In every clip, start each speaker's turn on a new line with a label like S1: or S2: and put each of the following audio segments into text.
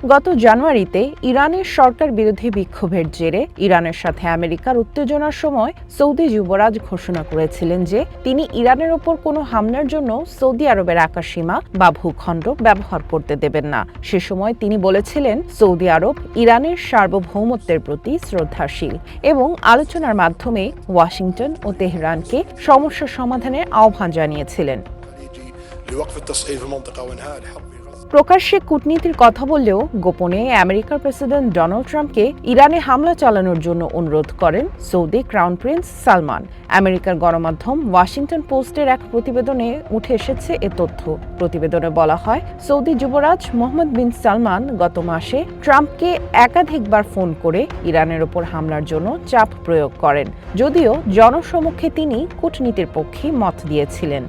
S1: গত জানুয়ারিতে ইরানের সরকার বিরোধী বিক্ষোভের জেরে ইরানের সাথে আমেরিকার উত্তেজনার সময় সৌদি যুবরাজ ঘোষণা করেছিলেন যে তিনি ইরানের ওপর কোনো হামলার জন্য সৌদি আরবের আকাশসীমা বা ভূখণ্ড ব্যবহার করতে দেবেন না। সে সময় তিনি বলেছিলেন সৌদি আরব ইরানের সার্বভৌমত্বের প্রতি শ্রদ্ধাশীল এবং আলোচনার মাধ্যমে ওয়াশিংটন ও তেহরানকে সমস্যা সমাধানের আহ্বান জানিয়েছিলেন। প্রকাশ্যে কূটনীতির কথা বললেও গোপনে আমেরিকার প্রেসিডেন্ট ডোনাল্ড ট্রাম্পকে ইরানে হামলা চালানোর জন্য অনুরোধ করেন সৌদি ক্রাউন প্রিন্স সালমান। আমেরিকার গণমাধ্যম ওয়াশিংটন পোস্টের এক প্রতিবেদনে উঠে এসেছে এ তথ্য। প্রতিবেদনে বলা হয়, সৌদি যুবরাজ মোহাম্মদ বিন সালমান গত মাসে ট্রাম্পকে একাধিকবার ফোন করে ইরানের ওপর হামলার জন্য চাপ প্রয়োগ করেন, যদিও জনসমক্ষে তিনি কূটনীতির পক্ষে মত দিয়েছিলেন।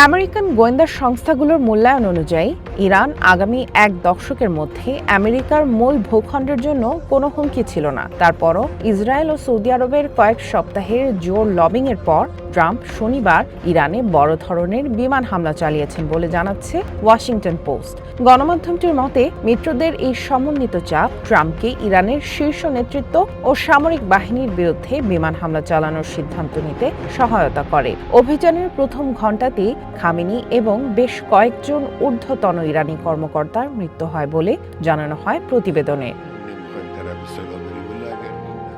S1: আমেরিকান গোয়েন্দা সংস্থাগুলোর মূল্যায়ন অনুযায়ী ইরান আগামী এক দশকের মধ্যে আমেরিকার মূল ভূখণ্ডের জন্য কোনো হুমকি ছিল না। তারপরও ইসরায়েল ও সৌদি আরবের কয়েক সপ্তাহের জোর লবিংয়ের পর ট্রাম্প শনিবার ইরানে বড় ধরনের বিমান হামলা চালিয়েছেন বলে জানাচ্ছে ওয়াশিংটন পোস্ট। গণমাধ্যমটির মতে মিত্রদের এই সমন্বিত চাপ ট্রাম্পকে ইরানের শীর্ষ নেতৃত্ব ও সামরিক বাহিনীর বিরুদ্ধে বিমান হামলা চালানোর সিদ্ধান্ত নিতে সহায়তা করে। অভিযানের প্রথম ঘণ্টাতেই খামেনি এবং বেশ কয়েকজন ঊর্ধ্বতন ইরানি কর্মকর্তার মৃত্যু হয় বলে জানানো হয় প্রতিবেদনে।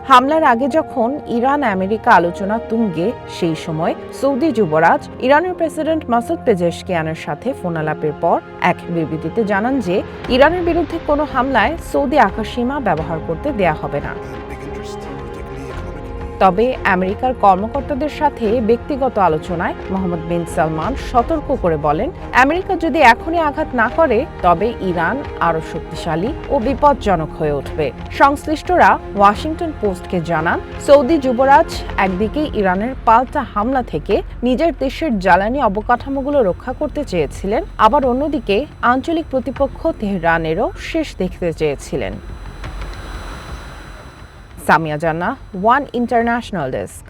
S1: হামলার আগে যখন ইরান আমেরিকা আলোচনা তুঙ্গে, সেই সময় সৌদি যুবরাজ ইরানের প্রেসিডেন্ট মাসুদ পেজেশকিয়ানের সাথে ফোনালাপের পর এক বিবৃতিতে জানান যে ইরানের বিরুদ্ধে কোনো হামলায় সৌদি আকাশসীমা ব্যবহার করতে দেয়া হবে না। তবে আমেরিকার কর্মকর্তাদের সাথে ব্যক্তিগত আলোচনায় মোহাম্মদ বিন সালমান সতর্ক করে বলেন, আমেরিকা যদি এখনই আঘাত না করে তবে ইরান আরও শক্তিশালী ও বিপজ্জনক হয়ে উঠবে। সংশ্লিষ্টরা ওয়াশিংটন পোস্টকে জানান, সৌদি যুবরাজ একদিকে ইরানের পাল্টা হামলা থেকে নিজের দেশের জ্বালানি অবকাঠামোগুলো রক্ষা করতে চেয়েছিলেন, আবার অন্যদিকে আঞ্চলিক প্রতিপক্ষ তেহরানেরও শেষ দেখতে চেয়েছিলেন। সামিয়া জান্নাহ, ওয়ান ইন্টারন্যাশনাল ডেস্ক।